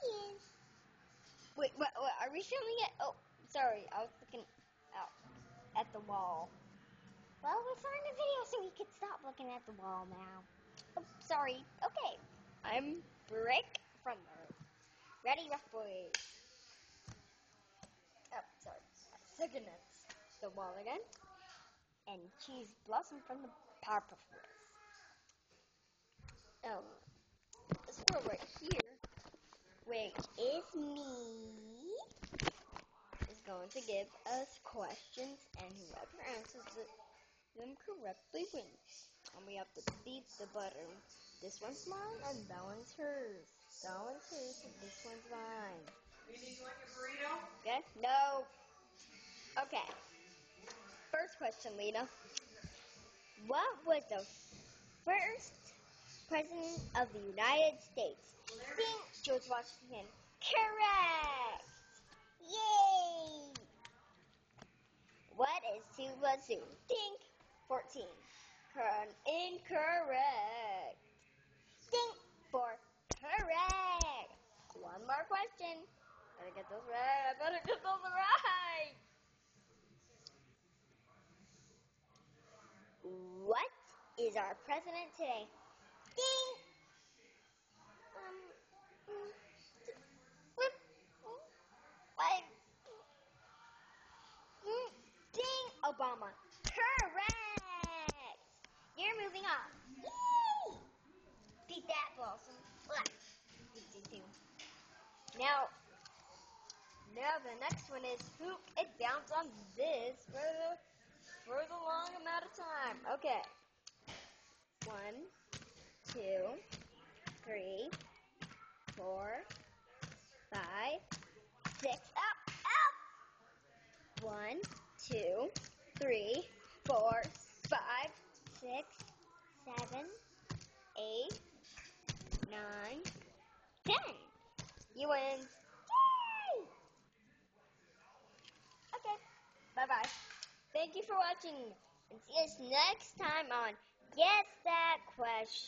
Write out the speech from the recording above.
is. Wait, what, are we filming it? Oh, sorry, I was looking out at the wall. Well, we're starting the video, so we could stop looking at the wall now. Oh, sorry. Okay, I'm Brick from the Ready Rough Boys. Oh, sorry. Second that's the wall again. And Cheese Blossom from the Powerpuff Girls. This girl right here, where is me, is going to give us questions, and whoever answers them correctly wins. And we have to beat the button. This one's mine, and that one's hers. That one's hers, and this one's mine. You want your burrito? Okay? No. Okay. First question, Lena. What was the first President of the United States? Ding! George Washington. Correct! Yay! What is 2 plus 2? Ding! 14. Incorrect. Ding! 4. Correct. One more question. Gotta get those right. I better get those right. What is our president today? Ding! What? Ding! Obama. Correct! You're moving on. Yay! Beat that, Blossom. Beat you too. Now the next one is who it bounced on this for the long amount of time. Okay. 1, 2, 3, 4, 5, 6. Up, up. 1, 2, 3, 4, 5, 6, 7, 8, 9, 10. You win. Yay! Okay. Bye-bye. Thank you for watching. And see us next time on Guess That Question.